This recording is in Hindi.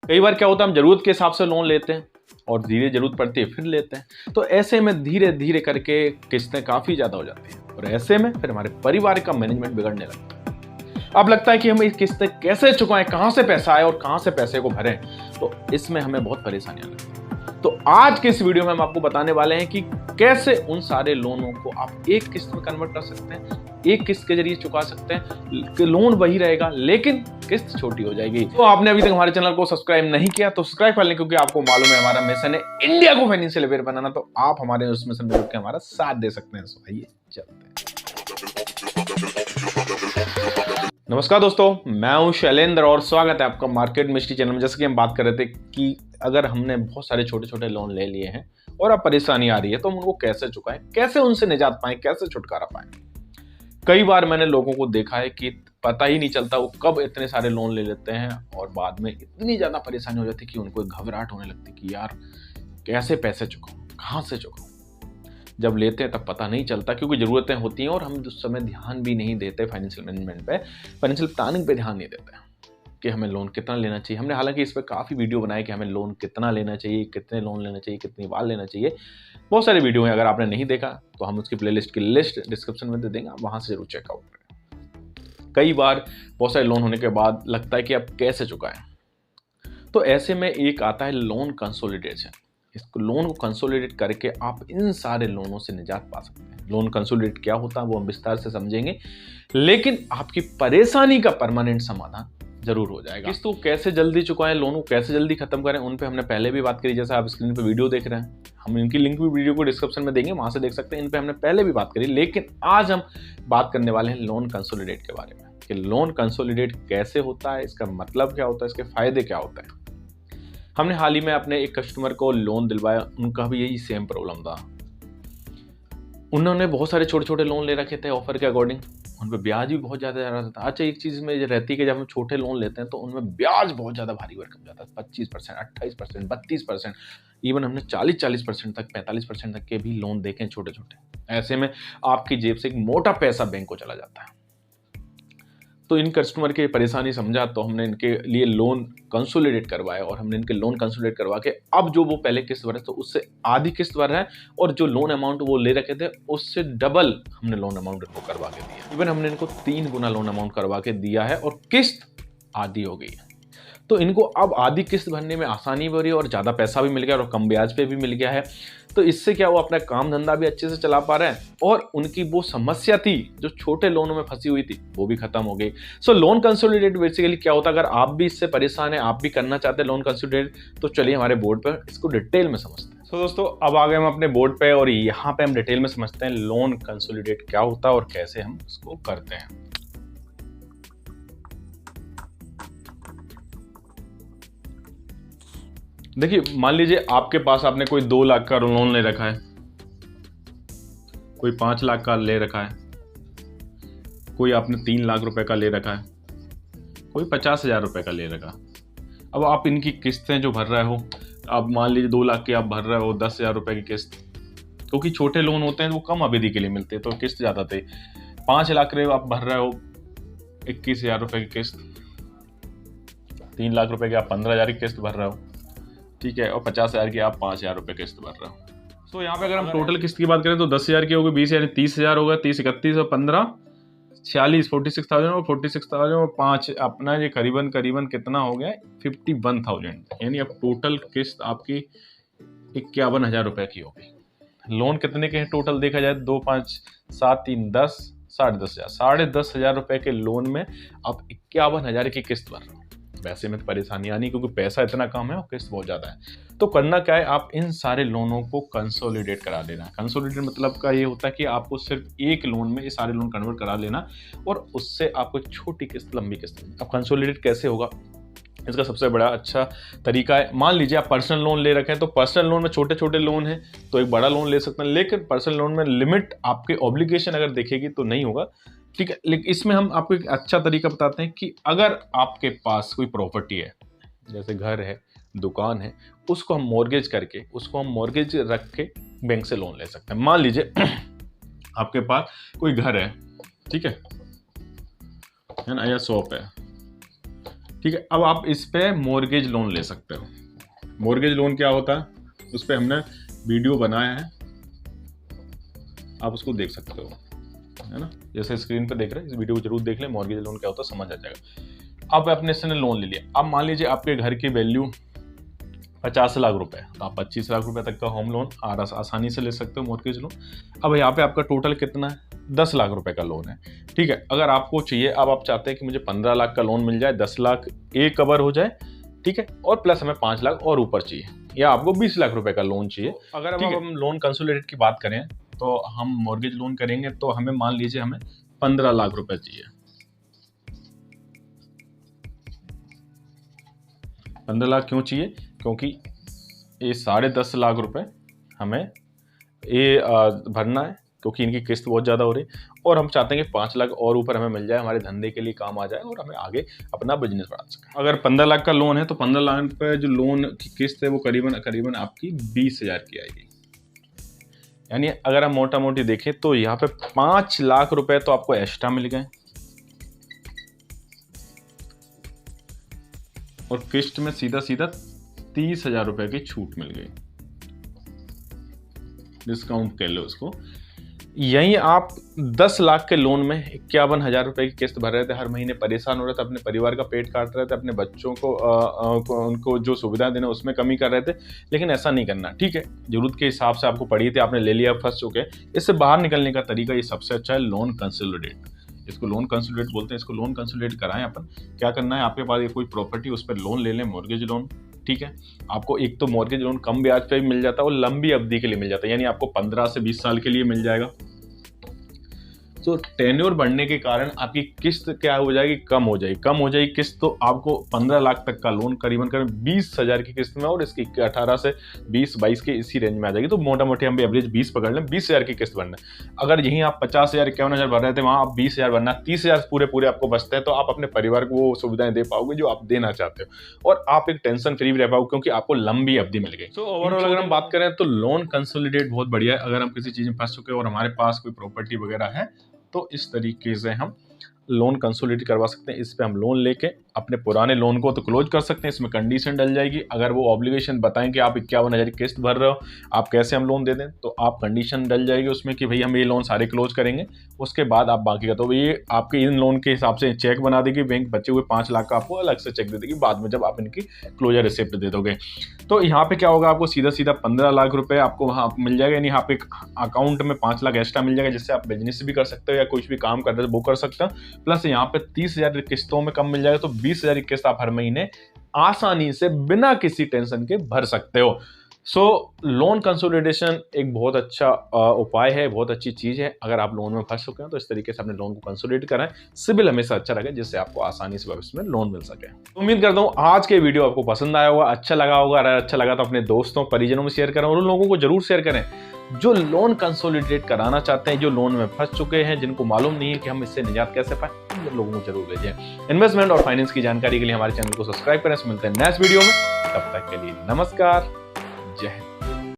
कई बार क्या होता है हम जरूरत के हिसाब से लोन लेते हैं और धीरे जरूरत पड़ती है फिर लेते हैं, तो ऐसे में धीरे धीरे करके किस्तें काफ़ी ज़्यादा हो जाती हैं और ऐसे में फिर हमारे परिवार का मैनेजमेंट बिगड़ने लगता है। अब लगता है कि हम ये किस्तें कैसे चुकाएं, कहाँ से पैसा आए और कहाँ से पैसे को भरें, तो इसमें हमें बहुत परेशानियां लगती हैं। तो आज के इस वीडियो में हम आपको बताने वाले हैं कि कैसे उन सारे लोनों को आप एक किस्त में कन्वर्ट कर सकते हैं, एक किस्त के जरिए चुका सकते हैं। लोन वही रहेगा लेकिन किस्त छोटी हो जाएगी। तो आपने अभी तक हमारे चैनल को सब्सक्राइब नहीं किया तो सब्सक्राइब कर लें, क्योंकि आपको मालूम है हमारा मिशन है इंडिया को फाइनेंशियल अवेयर बनाना, तो आप हमारे उस मिशन में जुड़ के हमारा साथ दे सकते हैं। सो आइए चलते हैं। नमस्कार दोस्तों, मैं हूं शैलेंद्र और स्वागत है आपका मार्केट मिस्ट्री चैनल में। जैसे कि हम बात कर रहे थे कि अगर हमने बहुत सारे छोटे छोटे लोन ले लिए हैं और अब परेशानी आ रही है तो हम उनको कैसे चुकाएं, कैसे उनसे निजात पाएं, कैसे छुटकारा पाएं। कई बार मैंने लोगों को देखा है कि पता ही नहीं चलता वो कब इतने सारे लोन ले लेते हैं और बाद में इतनी ज्यादा परेशानी हो जाती है कि उनको घबराहट होने लगती है कि यार कैसे पैसे चुकाऊं, कहाँ से चुकाऊं। जब लेते हैं तब पता नहीं चलता क्योंकि ज़रूरतें होती हैं और हम उस समय ध्यान भी नहीं देते फाइनेंशियल मैनेजमेंट पे, फाइनेंशियल प्लानिंग पे ध्यान नहीं देते कि हमें लोन कितना लेना चाहिए। हमने हालांकि इस पर काफ़ी वीडियो बनाए कि हमें लोन कितना लेना चाहिए, कितने लोन लेना चाहिए, कितनी बार लेना चाहिए। बहुत सारे वीडियो हैं, अगर आपने नहीं देखा तो हम उसकी प्लेलिस्ट की लिस्ट डिस्क्रिप्शन में दे देंगे, आप वहाँ से जरूर चेकआउट करें। कई बार बहुत सारे लोन होने के बाद लगता है कि अब कैसे चुकाएं, तो ऐसे में एक आता है लोन कंसोलिडेशन। इस लोन को कंसोलिडेट करके आप इन सारे लोनों से निजात पा सकते हैं। लोन कंसोलिडेट क्या होता है वो हम विस्तार से समझेंगे, लेकिन आपकी परेशानी का परमानेंट समाधान जरूर हो जाएगा। किस्तों कैसे जल्दी चुकाएं, लोन को कैसे जल्दी खत्म करें, उन पे हमने पहले भी बात करी। जैसे आप स्क्रीन पे वीडियो देख रहे हैं, हम इनकी लिंक भी वीडियो को डिस्क्रिप्शन में देंगे, वहां से देख सकते हैं। इन पे हमने पहले भी बात करी, लेकिन आज हम बात करने वाले हैं लोन कंसोलिडेट के बारे में कि लोन कंसोलिडेट कैसे होता है, इसका मतलब क्या होता है, इसके फायदे क्या होते हैं। हमने हाल ही में अपने एक कस्टमर को लोन दिलवाया, उनका भी यही सेम प्रॉब्लम था। उन्होंने बहुत सारे छोटे छोटे लोन ले रखे थे ऑफर के अकॉर्डिंग, उन पर ब्याज भी बहुत ज़्यादा जा रहा था। अच्छा, एक चीज़ में रहती है कि जब हम छोटे लोन लेते हैं तो उनमें ब्याज बहुत ज़्यादा भारी भरकम जाता है, 25%, 28%, 32%, इवन हमने 40% तक, 45% तक के भी लोन देखे छोटे छोटे। ऐसे में आपकी जेब से एक मोटा पैसा बैंक को चला जाता है। तो इन कस्टमर की परेशानी समझा तो हमने इनके लिए लोन कंसोलिडेट करवाया और हमने इनके लोन कंसोलिडेट करवा के अब जो वो पहले किस्त भरे तो उससे आधी किस्त भर रहे हैं और जो लोन अमाउंट वो ले रखे थे उससे डबल हमने लोन अमाउंट इनको करवा के दिया। इवन हमने इनको 3 गुना लोन अमाउंट करवा के दिया है और किस्त आधी हो गई है। तो इनको अब आधी किस्त भरने में आसानी भी हो रही है और ज़्यादा पैसा भी मिल गया और कम ब्याज पे भी मिल गया है। तो इससे क्या वो अपना काम धंधा भी अच्छे से चला पा रहे हैं और उनकी वो समस्या थी जो छोटे लोनों में फंसी हुई थी वो भी खत्म हो गई। सो लोन कंसोलिडेट बेसिकली क्या होता है, अगर आप भी इससे परेशान हैं, आप भी करना चाहते हैं लोन कंसोलिडेट, तो चलिए हमारे बोर्ड पर इसको डिटेल में समझते हैं। सो दोस्तों, अब आ गए हम अपने बोर्ड पे और यहाँ पे हम डिटेल में समझते हैं लोन कंसोलिडेट क्या होता है और कैसे हम इसको करते हैं। देखिए, मान लीजिए आपके पास आपने कोई 2 लाख का लोन ले रखा है, कोई 5 लाख का ले रखा है, कोई आपने 3 लाख रुपए का ले रखा है, कोई 50,000 रुपए का ले रखा। अब आप इनकी किस्तें जो भर रहे हो, अब मान लीजिए 2 लाख की आप भर रहे हो 10,000 रुपए की किस्त, क्योंकि छोटे लोन होते हैं वो कम अवधि के लिए मिलते हैं तो किस्त ज़्यादा थे। 5 लाख के आप भर रहे हो 21,000 रुपए की किस्त, 3 लाख रुपए की आप 15,000 की किस्त भर रहे हो, ठीक है, और 50,000 की आप 5,000 रुपए किस्त भर रहे हो। तो यहाँ पे अगर हम टोटल किस्त की बात करें तो 10,000 की होगी, 20 यानी 30,000 होगा, 30, 31 और 15, 46, 46,000 और 46,000 और 5 अपना ये करीबन कितना हो गया 51,000, यानी अब टोटल किस्त आपकी 51,000 रुपए की होगी। लोन कितने के हैं टोटल देखा जाए, 2, 5, 7, 3, 10, 10,500, 10,500 रुपए के लोन में आप 51,000 की किस्त भर रहे हो। वैसे में तो परेशानी आनी क्योंकि पैसा इतना कम है और किस्त बहुत ज़्यादा है। तो करना क्या है, आप इन सारे लोनों को कंसोलिडेट करा देना। कंसोलिडेट मतलब का ये होता है कि आपको सिर्फ एक लोन में ये सारे लोन कन्वर्ट करा लेना और उससे आपको छोटी किस्त लंबी किस्त। अब कंसोलिडेट कैसे होगा, इसका सबसे बड़ा अच्छा तरीका है, मान लीजिए आप पर्सनल लोन ले रखे हैं तो पर्सनल लोन में छोटे छोटे लोन है तो एक बड़ा लोन ले सकते हैं, लेकिन पर्सनल लोन में लिमिट आपके ऑब्लिगेशन अगर देखेगी तो नहीं होगा, ठीक है। लेकिन इसमें हम आपको एक अच्छा तरीका बताते हैं कि अगर आपके पास कोई प्रॉपर्टी है, जैसे घर है, दुकान है, उसको हम मॉर्गेज करके, उसको हम मॉर्गेज रख के बैंक से लोन ले सकते हैं। मान लीजिए आपके पास कोई घर है, ठीक है ना, या शॉप है, ठीक है, अब आप इस पे मॉर्गेज लोन ले सकते हो। मॉर्गेज लोन क्या होता है, उस पर हमने वीडियो बनाया है, आप उसको देख सकते हो, है ना, जैसे स्क्रीन पे देख रहे हैं, इस वीडियो को जरूर देख लें। मॉर्गेज लोन क्या होता है समझ आ जाएगा। अब अपने से लोन ले लिया, अब मान लीजिए आपके घर की वैल्यू 50 लाख रुपए, तो आप 25 लाख रुपए तक का होम लोन आसानी से ले सकते हो, मॉर्गेज लोन। अब यहाँ पे आपका टोटल कितना है, 10 लाख रुपए का लोन है। ठीक है, अगर आपको चाहिए, अब आप चाहते हैं कि मुझे 15 लाख का लोन मिल जाए, 10 लाख ए कवर हो जाए, ठीक है, और प्लस हमें 5 लाख और ऊपर चाहिए, या आपको 20 लाख रुपए का लोन चाहिए। अगर अब हम लोन कंसोलिडेट की बात करें तो हम मॉर्गेज लोन करेंगे तो हमें मान लीजिए हमें 15 लाख रुपए चाहिए। 15 लाख क्यों चाहिए, क्योंकि ये 10.5 लाख रुपए हमें ये भरना है, क्योंकि इनकी किस्त बहुत ज़्यादा हो रही है, और हम चाहते हैं कि 5 लाख और ऊपर हमें मिल जाए, हमारे धंधे के लिए काम आ जाए और हमें आगे अपना बिजनेस बढ़ा सकें। अगर 15 लाख का लोन है तो 15 लाख पे जो लोन की किस्त है वो करीबन आपकी 20,000 की आएगी। यानी अगर हम मोटा मोटी देखें तो यहाँ पे 5 लाख रुपए तो आपको एक्स्ट्रा मिल गए, और किस्त में सीधा 30,000 रुपए की छूट मिल गई, डिस्काउंट कह लो उसको। यहीं आप 10 लाख के लोन में 51,000 रुपए की किस्त भर रहे थे, हर महीने परेशान हो रहे थे, अपने परिवार का पेट काट रहे थे, अपने बच्चों को उनको जो सुविधा देना उसमें कमी कर रहे थे, लेकिन ऐसा नहीं करना। ठीक है, जरूरत के हिसाब से आपको पड़ी थी, आपने ले लिया, फंस चुके। इससे बाहर निकलने का तरीका ये सबसे अच्छा है, लोन कंसोलिडेट। इसको लोन कंसोलिडेट बोलते हैं, इसको लोन कंसोलिडेट कराएं अपन। क्या करना है, आपके पास कोई प्रॉपर्टी उस पर लोन ले लें, मॉर्गेज लोन। ठीक है, आपको एक तो मॉर्गेज लोन कम ब्याज पे भी मिल जाता है और लंबी अवधि के लिए मिल जाता है, यानी आपको 15 से 20 साल के लिए मिल जाएगा। तो टेन्योर बढ़ने के कारण आपकी किस्त क्या हो जाएगी, कम हो जाएगी किस्त। तो आपको 15 लाख तक का लोन करीबन 20,000 की किस्त में, और इसकी 18 से 20-22 के इसी रेंज में आ जाएगी। तो मोटा मोटी हम एवरेज 20 पकड़ लें, 20,000 की किस्त भरना है। अगर यहीं आप 50,000 51,000 भर रहे थे, वहां आप 20,000 भरना, 30,000 पूरे आपको बचते हैं, तो आप अपने परिवार को वो सुविधाएं दे पाओगे जो आप देना चाहते हो, और आप एक टेंशन फ्री रह पाओगे, क्योंकि आपको लंबी अवधि मिल गई। तो ओवरऑल अगर हम बात करें तो लोन कंसोलिडेट बहुत बढ़िया है। अगर हम किसी चीज में फंस चुके हैं और हमारे पास कोई प्रॉपर्टी वगैरह है, तो इस तरीके से हम लोन कंसोलिडेट करवा सकते हैं। इस पे हम लोन लेके अपने पुराने लोन को तो क्लोज कर सकते हैं। इसमें कंडीशन डल जाएगी, अगर वो ऑब्लिगेशन बताएं कि आप 51,000 की किस्त भर रहे हो, आप कैसे हम लोन दे दें, तो आप कंडीशन डल जाएगी उसमें कि भाई हम ये लोन सारे क्लोज करेंगे, उसके बाद आप बाकी का, तो ये आपके इन लोन के हिसाब से चेक बना देगी बैंक, बचे हुए 5 लाख का आपको अलग से चेक दे देगी बाद में, जब आप इनकी क्लोजर रिसिप्ट दे दोगे। तो यहाँ पे क्या होगा, आपको सीधा 15 लाख रुपए आपको वहाँ मिल जाएगा, यानी आप एक अकाउंट में 5 लाख एक्स्ट्रा मिल जाएगा, जिससे आप बिजनेस भी कर सकते हो या कुछ भी काम कर रहे हो वो कर सकते हो। प्लस यहाँ पे 30,000 किस्तों में कम मिल जाएगा, तो 20,000 की किस्त आप हर महीने आसानी से बिना किसी टेंशन के भर सकते हो। सो लोन कंसोलिडेशन एक बहुत अच्छा उपाय है, बहुत अच्छी चीज है। अगर आप लोन में फंस चुके हैं तो इस तरीके से अपने लोन को कंसोलिडेट कराएं, सिबिल हमेशा अच्छा रखे, जिससे आपको आसानी से भविष्य में लोन मिल सके। उम्मीद करता हूं आज के वीडियो आपको पसंद आया होगा, अच्छा लगा होगा। अगर अच्छा लगा तो अपने दोस्तों परिजनों में शेयर करें, और उन लोगों को जरूर शेयर करें जो लोन कंसोलिडेट कराना चाहते हैं, जो लोन में फंस चुके हैं, जिनको मालूम नहीं है कि हम इससे निजात कैसे पाएं, उन लोगों को जरूर भेजें। इन्वेस्टमेंट और फाइनेंस की जानकारी के लिए हमारे चैनल को सब्सक्राइब करें। मिलते हैं नेक्स्ट वीडियो में, तब तक के लिए नमस्कार, जय हिंद।